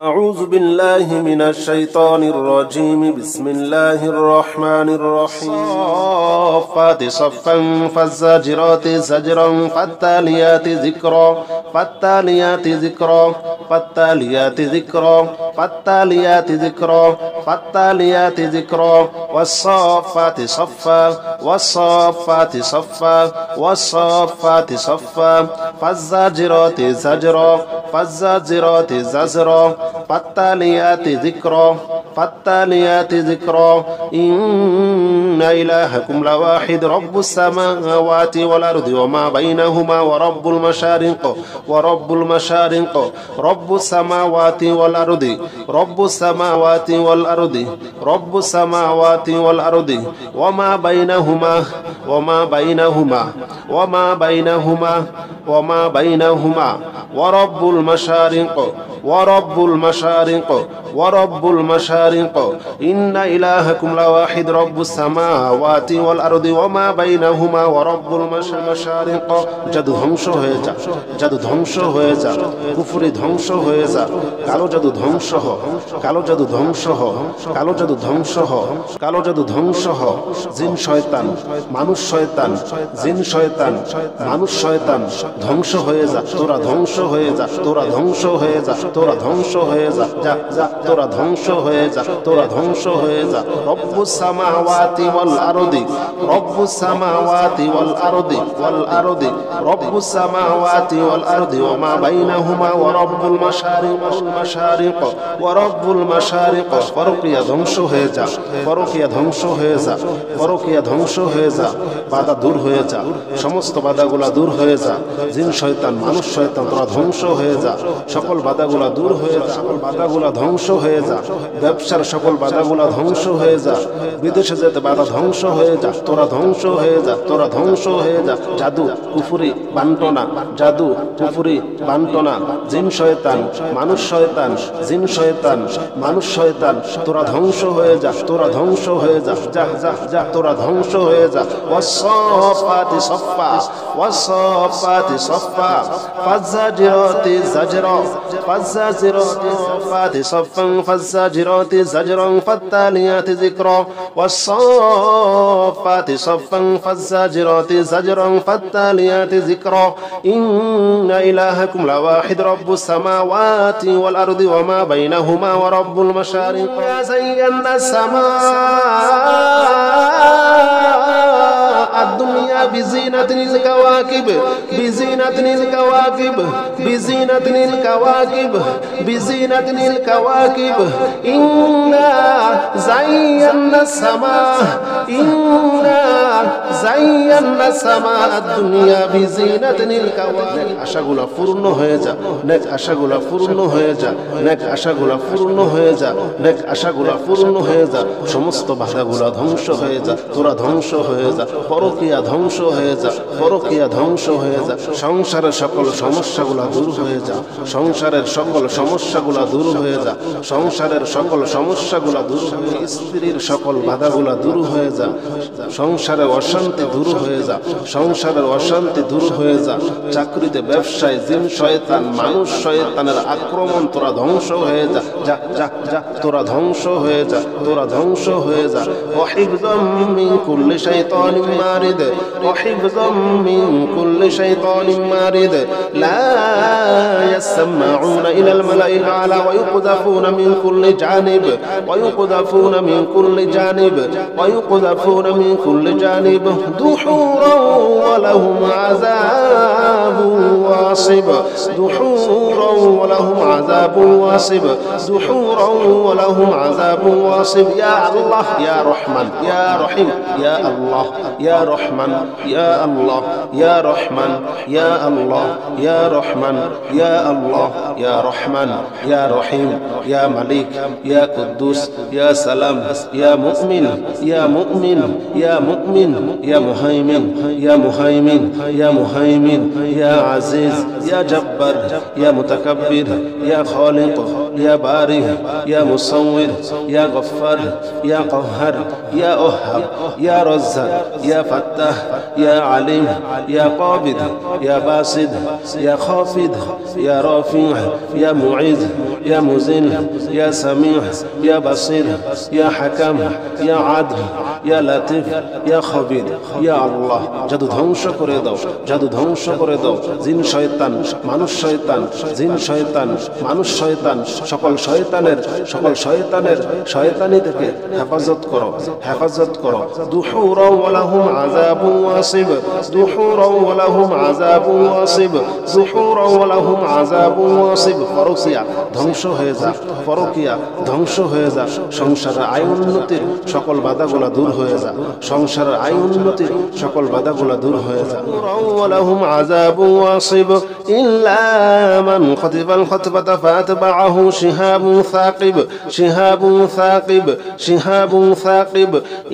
أعوذ بالله من الشيطان الرجيم بسم الله الرحمن الرحيم صافات صفا فالزاجرات زجرا فالتاليات ذكرا فالتاليات ذكرا فالتاليات ذكرا فالتاليات ذكرا فالتاليات ذكرا والصافات صفا والصافات صفا والصافات صفا فالزاجرات زجرا فالزاجرات زجرا فالتاليات ذكرا فالتاليات ذكرا إن إلهكم لواحد رب السماوات والأرض وما بينهما ورب المشارق ورب المشارق رب السماوات والأرض رب السماوات والأرض رب السماوات والأرض وما بينهما وما بينهما وما بينهما وما بينهما ورب المشارق ورب المشارق ورب المشارق إن إلهكم لواحد رب السماوات والأرض وما بينهما ورب المشارق জাদু ধ্বংস হয়ে যা জাদু ধ্বংস হয়ে যা কুফরি ধ্বংস হয়ে যা কালো জাদু ধ্বংস হ কালো জাদু ধ্বংস হ কালো জাদু ধ্বংস হ কালো জাদু ধ্বংস হ জিন শয়তান মানুষ শয়তান জিন শয়তান মানুষ শয়তান ধ্বংস হয়ে যা তোরা ধ্বংস হয়ে যা তোরা ধ্বংস হয়ে যা তোরা ধ্বংস হয়ে যা যা যা তোরা ধ্বংস হয়ে যা তোরা ধ্বংস হয়ে যা রব্বুস সামাওয়াতি ওয়াল আরদি রব্বুস সামাওয়াতি ওয়াল আরদি ওয়াল আরদি রব্বুস সামাওয়াতি ওয়াল আরদি ওয়া মা বাইনাহুমা ওয়া রব্বুল মাশারিক ওয়াল মাশারিক ওয়া রব্বুল মাশারিক পরকিয়া ধ্বংস হয়ে যা পরকিয়া ধ্বংস হয়ে যা পরকিয়া ধ্বংস হয়ে যা বাধা দূর হয়ে যা সমস্ত বাধাগুলা দূর হয়ে যা জিন শয়তান মানুষ শয়তান তোরা ধ্বংস হয়ে যা সকল বাধাগুলা দূর হয়ে যা সকল বাধাগুলা ধ্বংস হয়ে যা ব্যবসার সকল বাধাগুলা ধ্বংস হয়ে যা বিদেশে যেতে বাধা ধ্বংস হয়ে যা তোরা ধ্বংস হয়ে যা তোরা ধ্বংস হয়ে যা জাদু কুফরি বান্টনা জাদু কুফরি বান্টনা জিন শয়তান মানুষ শয়তান জিন শয়তান মানুষ শয়তান তোরা ধ্বংস হয়ে যা তোরা ধ্বংস হয়ে যা যা যা যা তোরা ধ্বংস হয়ে যা ওয়াসসাফাতি সাফফা ওয়াসসাফাতি সাফফা ফাজ্জাজিরাতি জাজরা ফাজ্জাজিরাতি সাফফাতি সাফফান ফাজ্জাজিরাতি জাজরান ফাত্তালিয়াতি যিকরা ওয়াসসাফাতি সাফফান ফাজ্জাজিরাতি জাজরান ফাত্তালিয়াতি যিকরা ইন্না ইলাহাকুম লাওয়াহিদ রব্বুস সামাওয়াতি ওয়াল আরদি ওয়া মা বাইনাহুমা ওয়া রব্বুল মাশারিক যায়্যানা الدنيا بزينة الكواكب بزينة الكواكب بزينة الكواكب بزينة الكواكب إنا زينا السماء إنا زينا السماء الدنيا بزينة الكواكب আশাগুলো পূর্ণ হয়ে যা নেক আশাগুলো পূর্ণ হয়ে যা নেক আশাগুলো পূর্ণ হয়ে যা নেক আশাগুলো পূর্ণ হয়ে যা সমস্ত বাধাগুলো ধ্বংস হয়ে যা তোরা ধ্বংস হয়ে যা পরকিয়া ধ্বংস হয়ে যা পরকিয়া ধ্বংস হয়ে যা সংসারের সকল সমস্যাগুলো দূর হয়ে যা সংসারের সকল সমস্যাগুলো দূর হয়ে যা সংসারের সকল সমস্যাগুলো দূর হয়ে স্ত্রীর সকল বাধাগুলো দূর হয়ে যা সংসারের অশান্তি দূর হয়ে যা সংসারের অশান্তি দূর হয়ে যা চাকরিতে ব্যবসায় জিন শয়তান মানুষ শয়তানের আক্রমণ তোরা ধ্বংস হয়ে যা যা যা যা তোরা ধ্বংস হয়ে যা তোরা ধ্বংস হয়ে যা ওয়াহিফযাম মিন কুল্লি শাইতানিন মারিদ ওয়াহিফযাম মিন কুল্লি শাইতানিন মারিদ লা ইয়াসমাউনা ইলাল মালাইল আলা ওয়া ইউকযাফুনা মিন কুল্লি জানিব ওয়া ইউকযাফুনা মিন কুল্লি জানিব ওয়া ইউকযাফুনা মিন কুল্লি জানিব দুহুরান ওয়া লাহুম আযাবুন ওয়াসিব দুহুরান ওয়া লাহুম আযাবুন ওয়াসিব দুহুরান ওয়া লাহুম আযাবুন ওয়াসিব ইয়া আল্লাহ ইয়া রহমান ইয়া রহিম ইয়া আল্লাহ ইয়া রহমান ইয়া আল্লাহ ইয়া রহমান ইয়া আল্লাহ ইয়া রহমান ইয়া আল্লাহ ইয়া রহমান ইয়া রহিম ইয়া মালিক ইয়া কুদ্দুস ইয়া সালাম ইয়া মুমিন ইয়া মুমিন ইয়া মুমিন ইয়া মুহাইমিন ইয়া মুহাইমিন ইয়া মুহাইমিন ইয়া আজিজ ইয়া জব্বার جبار يا متكبر يا خالق يا بارئ يا مصور يا غفار يا قهار يا أوهاب يا رزاق يا فتاح يا عليم يا قابض يا باسط يا خافض يا رافع يا معز يا مذل يا سميع يا بصير يا حكم يا عدل يا لطيف يا خبير يا الله জাদু ধ্বংস করে দাও জাদু ধ্বংস করে দাও জিন শয়তান মানুষ শয়তান জিন শয়তান মানুষ শয়তান সকল শয়তানের শয়তানি থেকে হেফাজত করো দুহুরা ওয়া লাহুম আযাবুন ওয়াসিব দুহুরা ওয়া লাহুম আযাবুন ওয়াসিব দুহুরা ওয়া লাহুম আযাবুন ওয়াসিব পরকিয়া ধ্বংস হয়ে যা পরকিয়া ধ্বংস হয়ে যা সংসারের আয় উন্নতির সকল বাধাগুলো দূর হয়ে যা সংসারের আয় উন্নতির সকল বাধাগুলো দূর হয়ে যা ওয়া লাহুম আযাবুন ওয়াসিব ইল্লা মান খাতিফাল খাতফাতা ফাতবাহু শিহাবুন সাকিব শিহাবুন সাকিব শিহাবুন সাকিব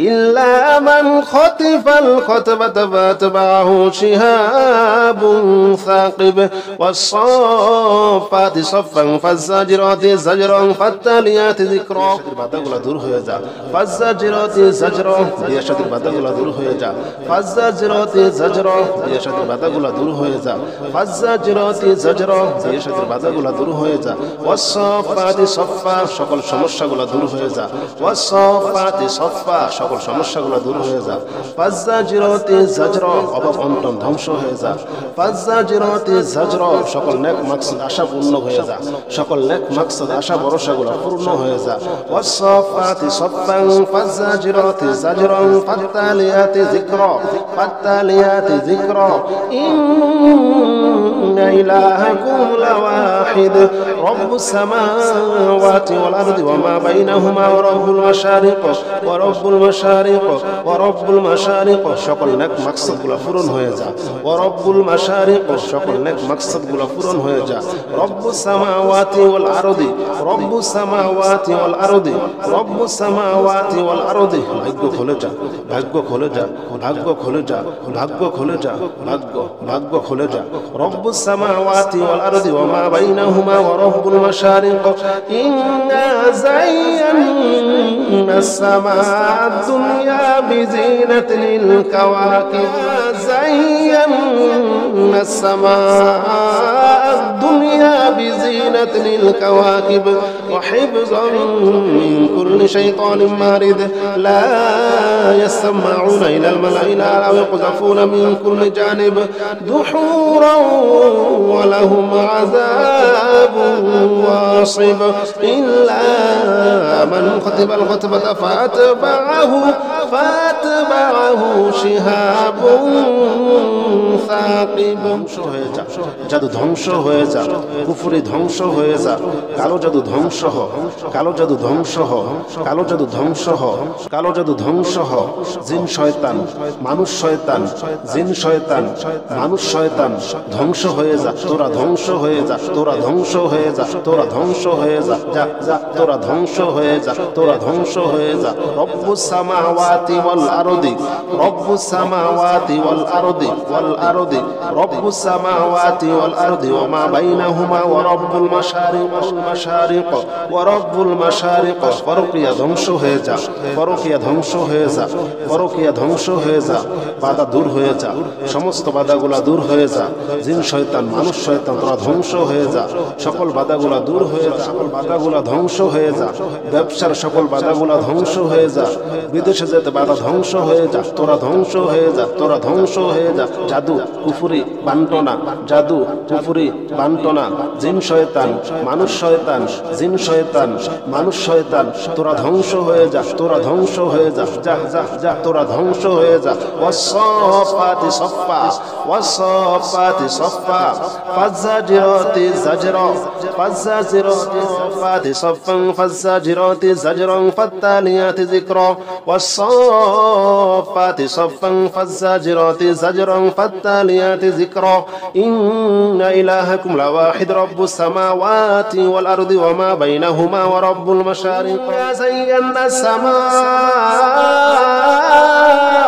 ইল্লা মান খাতিফাল খাতফাতা ফাতবাহু শিহাবুন সাকিব ওয়াস-সাফাতি সাফফান ফাজ-জাজিরাতি জাজরান ফাত-তালিয়াতি যিকরা বাধাগুলো দূর হয়ে যা ফাজ-জাজিরাতি জাজরা বিয়ের সাথে বাধাগুলো দূর হয়ে যা ফাজ-জাজিরাতি জাজরা বিয়ের সাথে বাধাগুলো দূর হয়ে যা ফাজ-জাজিরাতি জাজরা বিয়ের সাথে বাধাগুলো দূর হয়ে যা ওয়াস-সাফাতি সাফফা সকল সমস্যাগুলো দূর হয়ে যা ওয়াস-সাফাতি সাফফা সকল সমস্যাগুলো দূর হয়ে যা ফাজ-জাজিরাতি জাজরা অভাব অনটন ধ্বংস হয়ে যা ফাজ-জাজিরাতি জাজরা সকল নেক মাকসাদ আশা পূর্ণ হয়ে যা সকল নেক মাকসাদ আশা ভরসাগুলো পূর্ণ হয়ে যা ওয়াস-সাফাতি সাফফান ফাজ-জাজিরাতি জাজরান ফাত-তালিয়াতি যিকরা ফাত-তালিয়াতি যিকরা ইন্না ইলাহাকুম লাওয়াহিদ রব্বুস সামাওয়াতি ওয়াল আরদি ওয়া মা বাইনাহুমা ওয়া রব্বুল মাশারিক ওয়া রব্বুল মাশারিক ওয়া রব্বুল মাশারিক সকল নেক মাকসাদগুলো পূরণ হয়ে যা ওয়া রব্বুল মাশারিক সকল নেক মাকসাদগুলো পূরণ হয়ে যা রব্বুস সামাওয়াতি ওয়াল আরদি রব্বুস সামাওয়াতি ওয়াল আরদি রব্বুস সামাওয়াতি ওয়াল আরদি ভাগ্য খুলে যা ভাগ্য খুলে যা ভাগ্য খুলে যা ভাগ্য খুলে যা ভাগ্য খুলে যা রব্বুস সামাওয়াতি ওয়াল আরদি ওয়া মা বাইনাহুমা ওয়া রব্বুল মাশারিক ইন্না যায়্যানাস সামাa'ad দুনিয়া বিজিনাতিল কাওয়াকিব যায়্যানাস সামাa'ad দুনিয়া বিজিনাতিল কাওয়াকিব ওয়া হিফযান মিন কুল্লি শাইতানিন মারিদ লা ইয়াসমাউনা ইলাল মালাইল আ'লা ওয়া ইয়াকযাফুনা মিন কুল্লি জানিব দুহুরান ওয়া লাহুম আযাবুন ওয়াসিব ইল্লা মান খাতিবাল খাতফাতা ফাতবাহু শিহাবুন সাকিব ধ্বংস হয়ে যা জাদু ধ্বংস হয়ে যা কুফরি ধ্বংস হয়ে যা কালো জাদু ধ্বংস হ কালো জাদু ধ্বংস হ কালো জাদু ধ্বংস হ কালো জাদু ধ্বংস হ জিন শয়তান মানুষ শয়তান জিন শয়তান মানুষ শয়তান ধ্বংস হয়ে যা তোরা ধ্বংস হয়ে যা তোরা ধ্বংস হয়ে যা তোরা ধ্বংস হয়ে যা যা যা তোরা ধ্বংস হয়ে যা তোরা ধ্বংস হয়ে যা রব্বুস সামাওয়াতি ওয়াল আরদি রব্বুস সামাওয়াতি ওয়াল আরদি রব্বুস সামাওয়াতি ওয়াল আরদি ওয়া মা বাইনাহুমা ওয়া রব্বুল মাশারিক ওয়া রব্বুল মাশারিক পরকিয়া ধ্বংস হয়ে যা পরকিয়া ধ্বংস হয়ে যা পরকিয়া ধ্বংস হয়ে যা বাধা দূর হয়ে যা সমস্ত বাধাগুলা দূর হয়ে যা জিন শয়তান মানুষ শয়তান তোরা ধ্বংস হয়ে যা সকল বাধাগুলা দূর হয়ে যা সকল বাধাগুলা ধ্বংস হয়ে যা ব্যবসার সকল বাধাগুলা ধ্বংস হয়ে যা বিদেশে যেতে বাধা ধ্বংস হয়ে যা তোরা ধ্বংস হয়ে যা তোরা ধ্বংস হয়ে যা জাদু কুফরি বান্টনা জাদু কুফরি বান্টনা জিন শয়তান মানুষ শয়তান জিন শয়তান মানুষ শয়তান তোরা ধ্বংস হয়ে যা তোরা ধ্বংস হয়ে যা যা যা যা তোরা ধ্বংস হয়ে যা ওয়াস-সাফাতি সাফফা ওয়াস-সাফাতি সাফফা ফাজ-জাজিরাতি জাজরা ফাজ-জাজিরাতি সাফাতি সাফফান ফাজ-জাজিরাতি জাজরান ফাত-তালিয়াতি যিকরা ওয়াস-সাফাতি সাফফান ফাজ-জাজিরাতি জাজরান ফাত-তালিয়াতি যিকরা ইন্না ইলাহাকুম লাওয়াহিদ রব্বুস সামাওয়াতি ওয়াল আরদি ওয়া মা বাইনাহুমা ওয়া রব্বুল মাশারিক ইয়া যায়্যানাস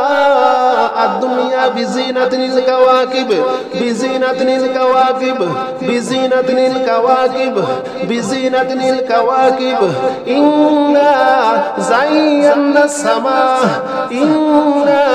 সামাa'ad দুনিয়া الدنيا بزينة الكواكب بزينة الكواكب بزينة الكواكب بزينة الكواكب إنا زينا السماء إنا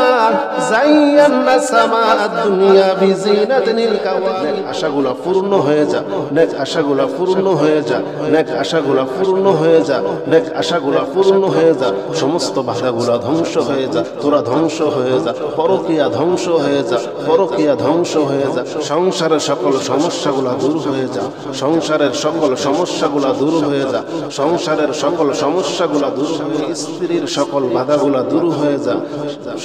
زينا السماء الدنيا بزينة الكواكب আশাগুলো পূর্ণ হয়ে যা নেক আশাগুলো পূর্ণ হয়ে যা নেক আশাগুলো পূর্ণ হয়ে যা নেক আশাগুলো পূর্ণ হয়ে যা সমস্ত বাধাগুলো ধ্বংস হয়ে যা তোরা ধ্বংস হয়ে যা পরকীয়া ধ্বংস হয়ে যা পরকীয়া ধ্বংস হয়ে যা সংসারের সকল সমস্যাগুলো দূর হয়ে যা সংসারের সকল সমস্যাগুলো দূর হয়ে যা সংসারের সকল সমস্যাগুলো দূর হয়ে স্ত্রীর সকল বাধাগুলো দূর হয়ে যা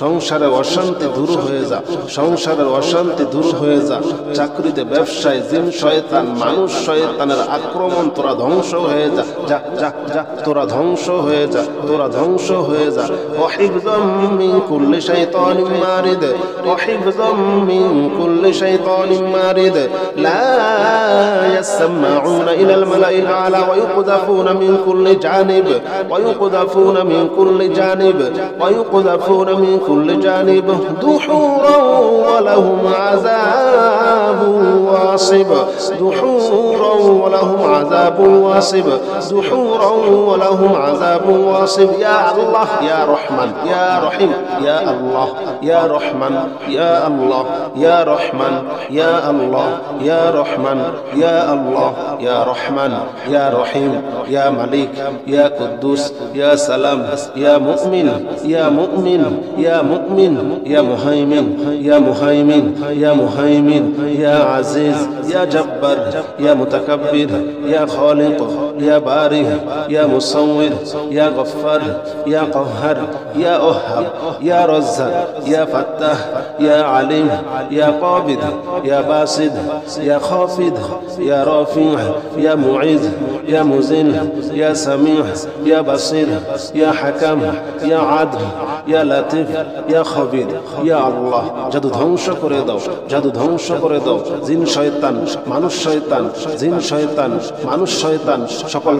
সংসারের অশান্তি দূর হয়ে যা সংসারের অশান্তি দূর হয়ে যা চাকরিতে ব্যবসায় জিন শয়তান মানুষ শয়তানের আক্রমণ তোরা ধ্বংস হয়ে যা যা যা যা তোরা ধ্বংস হয়ে যা তোরা ধ্বংস হয়ে যা ওয়াহিফযাম মিন কুল্লি শাইতানিন মারিদ ওয়াহিফযাম মিন কুল্লি শাইতানিন মারিদ লা ইয়াসমাউনা ইলাল মালাইল আলা ওয়া ইউকযাফুনা মিন কুল্লি জানিব ওয়া ইউকযাফুনা মিন কুল্লি জানিব ওয়া ইউকযাফুনা মিন কুল্লি জানিব দুহুরাও ওয়া লাহুম আযাবুন ওয়াসিব দুহুরাও ওয়া লাহুম আযাবুন ওয়াসিব দুহুরাও ওয়া লাহুম আযাবুন ওয়াসিব ইয়া আল্লাহ ইয়া রহমান ইয়া রহিম ইয়া আল্লাহ ইয়া রহমান ইয়া আল্লাহ ইয়া রহমান ইয়া আল্লাহ ইয়া রহমান ইয়া আল্লাহ ইয়া রহমান ইয়া রহিম ইয়া মালিক ইয়া কুদ্দুস ইয়া সালাম ইয়া মুমিন ইয়া মুমিন ইয়া মুমিন ইয়া মুহাইমিন ইয়া মুহাইমিন ইয়া মুহাইমিন ইয়া আজিজ ইয়া জব্বার ইয়া মুতাকাব্বির ইয়া খালিক ইয়া বারি ইয়া মুসাওয়ির ইয়া গফফার ইয়া قهار يا أوهاب يا رزاق يا فتاح يا عليم يا قابض يا باسط يا خافض يا رافع يا معيذ يا مذل يا سميع يا بصير يا حكم يا عدل يا لطيف يا خبير يا الله জাদু ধ্বংস করে দাও জাদু ধ্বংস করে দাও জিন শয়তান মানুষ শয়তান জিন শয়তান মানুষ শয়তান সকল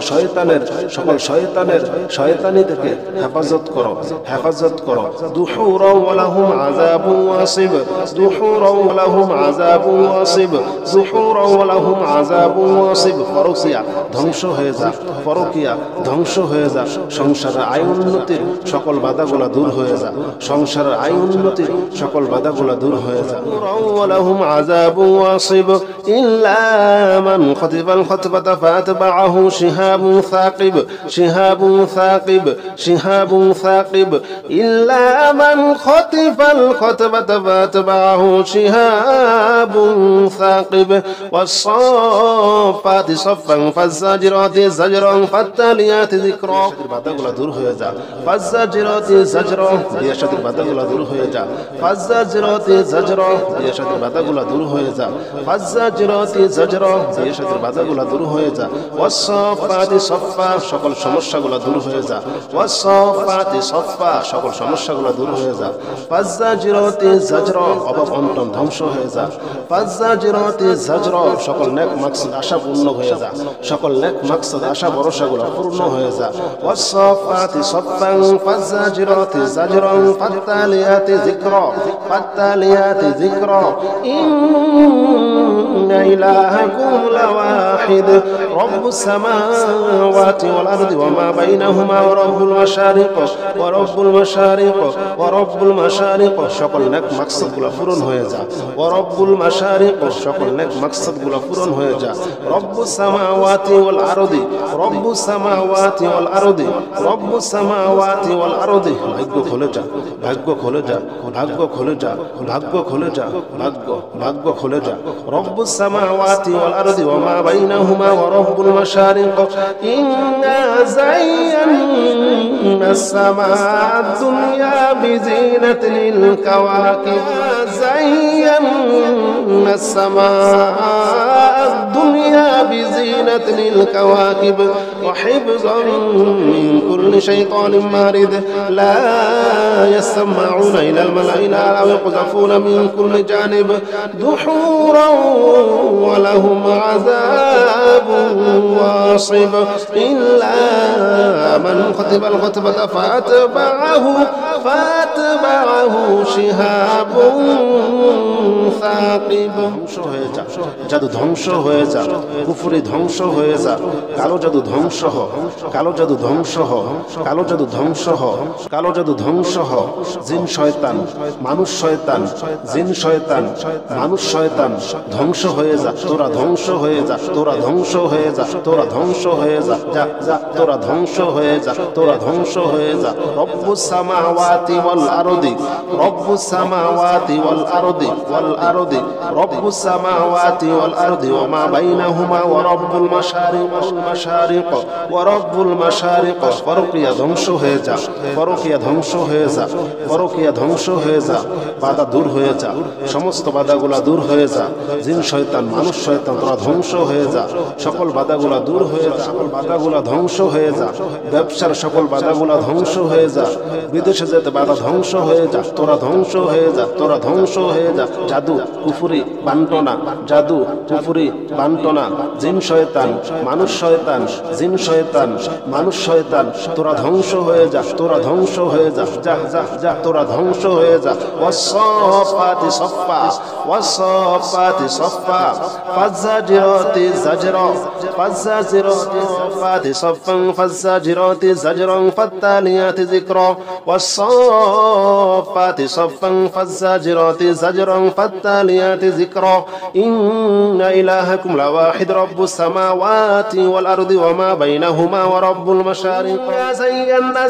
শয়তানের শয়তানি থেকে হেফাজত করো হেফাজত করো দুহুরা ওয়া লাহুম আযাবুন ওয়াসিব দুহুরা ওয়া লাহুম আযাবুন ওয়াসিব দুহুরা ওয়া লাহুম আযাবুন ওয়াসিব পরকীয়া ধ্বংস হয়ে যা পরকীয়া ধ্বংস হয়ে যা সংসারের আয় উন্নতির সকল বাধাগুলো দূর হয়ে যা সংসারের আয় উন্নতির সকল বাধাগুলো দূর হয়ে যা ওয়া লাহুম আযাবুন ওয়াসিব ইল্লা মান খাতিফাল খাতবাতা ফাতবাহু শিহাবুন সাকিব শিহাবুন সাকিব শিহাবুন ثاقب إلا من خطف الخطبة فاتبعه شهاب ثاقب والصافات صفا فالزاجرات زجرا فالتاليات ذكرا বাধাগুলো দূর হয়ে যা فالزاجرات زجرا এর সাথে বাধাগুলো দূর হয়ে যা فالزاجرات زجرا এর সাথে বাধাগুলো দূর হয়ে যা فالزاجرات زجرا এর সাথে বাধাগুলো দূর হয়ে যা والصافات صفا সকল সমস্যাগুলো দূর হয়ে যা والصافات صفا সকল সমস্যাগুলো দূর হয়ে যা ফাজ্জাজিরাতি জাজরা অভাব অনটন ধ্বংস হয়ে যা ফাজ্জাজিরাতি জাজরা সকল নেক মাকসাদ আশা পূর্ণ হয়ে যা সকল নেক মাকসাদ আশা ভরসাগুলো পূর্ণ হয়ে যা ওয়াসসাফাতি সাফফান ফাজ্জাজিরাতি জাজরান ফাত্তালিয়াতি যিকরা ফাত্তালিয়াতি যিকরা ইন্না ইলাহাকুম লাওয়াহিদ রব্বুস সামাওয়াতি ওয়াল আরদি ওয়া মা বাইনাহুমা ওয়া রব্বুল মাশারিক ওয়া রব্বুল মাশারিক ওয়া রব্বুল মাশারিক সকল নেক মাকসাদগুলো পূরণ হয়ে যা ওয়া রব্বুল মাশারিক সকল নেক মাকসাদগুলো পূরণ হয়ে যা রব্বুস সামাওয়াতি ওয়াল আরদি রব্বুস সামাওয়াতি ওয়াল আরদি রব্বুস সামাওয়াতি ওয়াল আরদি ভাগ্য খুলে যা ভাগ্য খুলে যা ভাগ্য খুলে যা ভাগ্য খুলে যা ভাগ্য খুলে যা রব্বুস সামাওয়াতি ওয়াল আরদি ওয়া মা বাইনাহুমা ওয়া রব্বুল মাশারিক ইন্না زينا السماء الدنيا بزينة الكواكب زينا السماء الدنيا بزينة الكواكب وحفظا من كل شيطان مارد لا يسمعون إلى الملأ الأعلى ويقذفون من كل جانب دحورا ولهم عذاب واصب إلا من خطب الخطبة فأتبعه شهاب ثاقب জাদু ধ্বংস হয়ে যা কুফরি ধ্বংস হয়ে যা কালো জাদু ধ্বংস হ কালো জাদু ধ্বংস হ কালো জাদু ধ্বংস হ কালো জাদু ধ্বংস হ জিন শয়তান মানুষ শয়তান জিন শয়তান মানুষ শয়তান ধ্বংস হয়ে যা তোরা ধ্বংস হয়ে যা তোরা ধ্বংস হয়ে যা তোরা ধ্বংস হয়ে যা যা যা তোরা ধ্বংস হয়ে যা তোরা ধ্বংস হয়ে যা রব্বুস সামাওয়াতি ওয়াল আরদি রব্বুস সামাওয়াতি ওয়াল আরদি রব্বুস সামাওয়াতি ওয়াল আরদি ওয়া মা বাইনাহুমা ওয়া রব্বুল মাশারিক ওয়া রব্বুল মাশারিক পরকিয়া ধ্বংস হয়ে যা পরকিয়া ধ্বংস হয়ে যা পরকিয়া ধ্বংস হয়ে যা বাধা দূর হয়ে যা সমস্ত বাধাগুলা দূর হয়ে যা জিন শয়তান মানুষ শয়তান তোরা ধ্বংস হয়ে যা সকল বাধাগুলা দূর হয়ে যা সকল বাধাগুলা ধ্বংস হয়ে যা ব্যবসার সকল বাধাগুলা ধ্বংস হয়ে যা বিদেশে যেতে বাধা ধ্বংস হয়ে যা তোরা ধ্বংস হয়ে যা তোরা ধ্বংস হয়ে যা জাদু কুফরি বান্টনা জাদু কুফরি বান্টনা জিন শয়তান মানুষ শয়তান জিন শয়তান মানুষ শয়তান তোরা ধ্বংস হয়ে যা তোরা ধ্বংস হয়ে যা যা যা যা তোরা ধ্বংস হয়ে যা ওয়াসসাফাতি সফা ওয়াসসাফাতি সফা ফাজ্জাজিরাতি জাজরা ফাজ্জাজিরাতি সফাতি সফান ফাজ্জাজিরাতি জাজরান ফাত্তালিয়াতি যিকরা ওয়াসসাফাতি সফান ফাজ্জাজিরাতি জাজরান ফাত্তালিয়াতি যিকরা ইন্না ইলাহাকুম লাওয়াহিদ রব্বুস সামাওয়াতি ওয়াল আরদি ওয়া মা বাইনাহুমা ওয়া রব্বুল মাশারিক যায়্যানা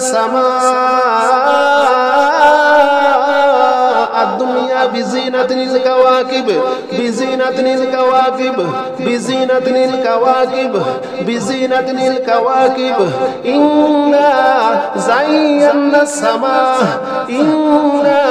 الدنيا بزينة الكواكب بزينة الكواكب بزينة الكواكب بزينة الكواكب إنا زينا السماء إنا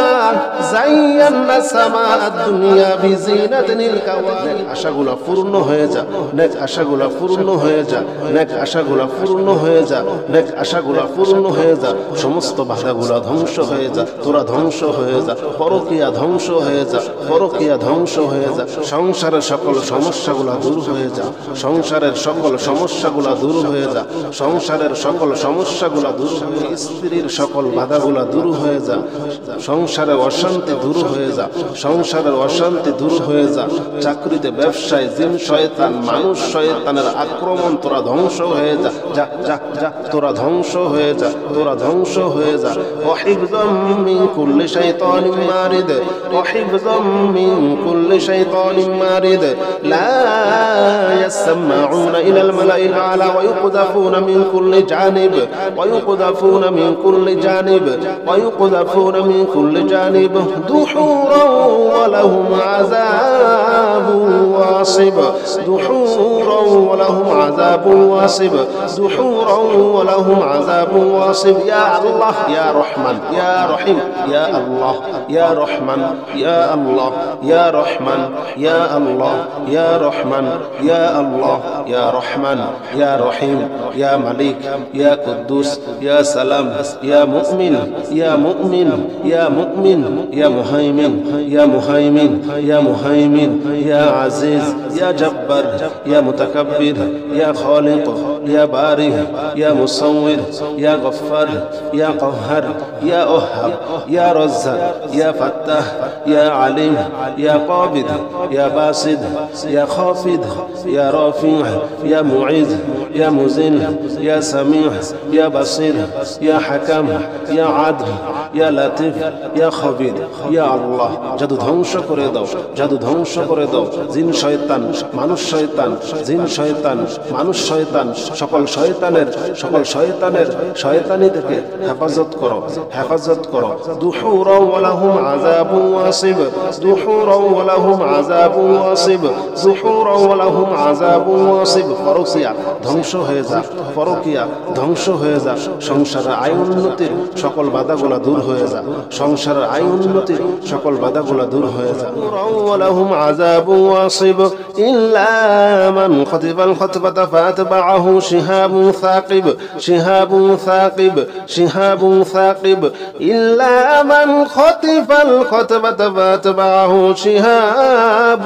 زينا السماء الدنيا بزينة الكواكب আশাগুলা পূর্ণ হয়ে যা নেক আশাগুলা পূর্ণ হয়ে যা নেক আশাগুলা পূর্ণ হয়ে যা নেক আশাগুলা পূর্ণ হয়ে যা সমস্ত বাধাগুলা ধ্বংস হয়ে যা তোরা ধ্বংস হয়ে যা পরকিয়া ধ্বংস হয়ে যা পরকিয়া ধ্বংস হয়ে যা সংসারের সকল সমস্যাগুলা দূর হয়ে যা সংসারের সকল সমস্যাগুলা দূর হয়ে যা সংসারের সকল সমস্যাগুলা দূর হয়ে স্ত্রীর সকল বাধাগুলা দূর হয়ে যা সংসারের অশান্তি দূর হয়ে যা সংসারের অশান্তি দূর হয়ে যা চাকরিতে ব্যবসায় জিন শয়তান মানুষ শয়তানের আক্রমণ তোরা ধ্বংস হয়ে যা যা যা যা তোরা ধ্বংস হয়ে যা তোরা ধ্বংস হয়ে যা ওয়াহিফযাম মিন কুল্লি শাইতানিন মারিদ ওয়াহিফযাম মিন কুল্লি শাইতানিন মারিদ লা ইয়াসমাউনা ইলাল মালাইল আলা ওয়া ইউকযাফুনা মিন কুল্লি জানিব ওয়া ইউকযাফুনা মিন কুল্লি জানিব ওয়া ইউকযাফুনা মিন কুল্লি জানিব দুহুরা ওয়া লাহুম আযাবুন ওয়াসিব দুহুরা ওয়া লাহুম আযাবুন ওয়াসিব দুহুরা ওয়া লাহুম আযাবুন ওয়াসিব ইয়া আল্লাহ ইয়া রহমান ইয়া রহিম ইয়া আল্লাহ ইয়া রহমান ইয়া আল্লাহ ইয়া রহমান ইয়া আল্লাহ ইয়া রহমান ইয়া আল্লাহ ইয়া রহমান ইয়া রহিম ইয়া মালিক ইয়া কুদ্দুস ইয়া সালাম ইয়া মুমিন ইয়া মুমিন ইয়া মুমিন ইয়া মুহাইমিন ইয়া মুহাইমিন ইয়া মুহাইমিন ইয়া আজিজ ইয়া জব্বার ইয়া মুতাকাব্বির ইয়া খালিক ইয়া বারি ইয়া মুসাওয়ির ইয়া গফফার ইয়া قهار يا أوهاب يا رزاق يا فتاح يا عليم يا قابض يا باسط يا خافض يا رافع يا معز يا مذل يا سميع يا بصير يا حكم يا عدل يا لطيف يا خبير يا الله জাদু ধ্বংস করে দাও জাদু ধ্বংস করে দাও জিন শয়তান মানুষ শয়তান জিন শয়তান মানুষ শয়তান সকল শয়তানের শয়তানি থেকে হেফাজত করো দুহুরা ওয়া লাহুম عذاب واصب دحورا ولهم عذاب واصب دحورا ولهم عذاب واصب পরকিয়া ধ্বংস হয়ে যা পরকিয়া ধ্বংস হয়ে যা সংসারের আয় উন্নতির সকল বাধাগুলো দূর হয়ে যা সংসারের আয় উন্নতির সকল বাধাগুলো দূর হয়ে যা ولهم عذاب واصب إلا من خطف الخطفة فأتبعه شهاب ثاقب شهاب ثاقب شهاب ثاقب إلا من خطف الخطفة فأتبعه شهاب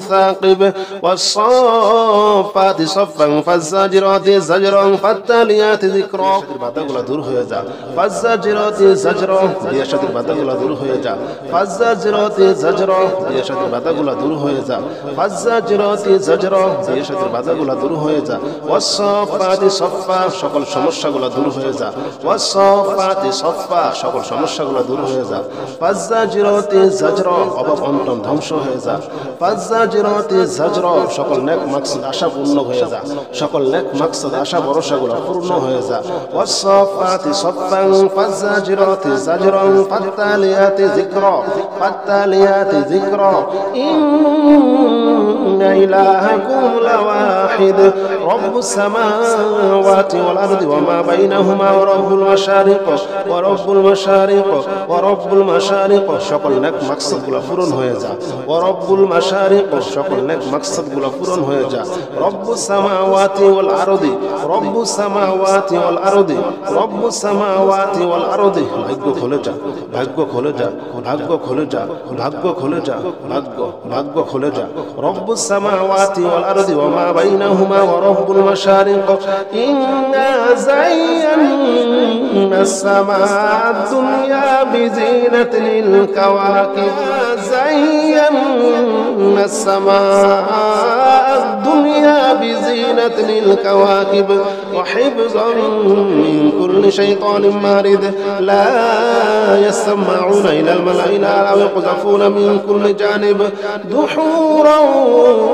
ثاقب والصافات صفا فالزاجرات زجرا فالتاليات ذكرا বাধাগুলো দূর হয়ে যা فالزاجرات زجرا বিয়ের সাথে বাধাগুলো দূর হয়ে যা فالزاجرات زجرا বিয়ের সাথে বাধাগুলো দূর হয়ে যা فالزاجرات زجرا বিয়ের সাথে বাধাগুলো দূর হয়ে যা والصافات صفا সকল সমস্যাগুলো দূর হয়ে যা والصافات صفا সকল সমস্যাগুলো দূর হয়ে যা فالزاجرات زجرا অভাব অনটন ধ্বংস হয়ে যা فالزاجرات زجرا সকল নেক মাকসাদ আশা পূর্ণ হয়ে যা সকল নেক মাকসাদ আশা ভরসাগুলো পূর্ণ হয়ে যা والصافات صفا فالزاجرات زجرا فالتاليات ذكرا فالتاليات ذكرا إن إلهكم لواحد رب السماوات والأرض وما بينهما ورب المشارق ورب المشارق ورب المشارق সকল নেক মাকসাদগুলো পূরণ হয়ে যা ورب المشارق সকল নেক মাকসাদগুলো পূরণ হয়ে যা رب السماوات والأرض رب السماوات والأرض رب السماوات والأرض ভাগ্য খুলে যা ভাগ্য খুলে যা ভাগ্য খুলে যা ভাগ্য খুলে যা ভাগ্য খুলে যা رب السماوات والأرض وما بينهما ورب المشارق إنا زينا السماء الدنيا بزينة للكواكب زينا السماء الدنيا بزينة للكواكب وحفظا من كل شيطان مارد لا يسمعون إلى الملأ الأعلى ويقذفون من كل جانب دحورا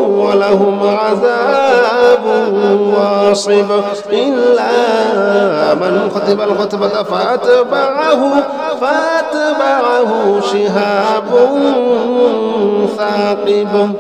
ولهم عذاب واصب إلا من خطف الخطفة فأتبعه شهاب ثاقب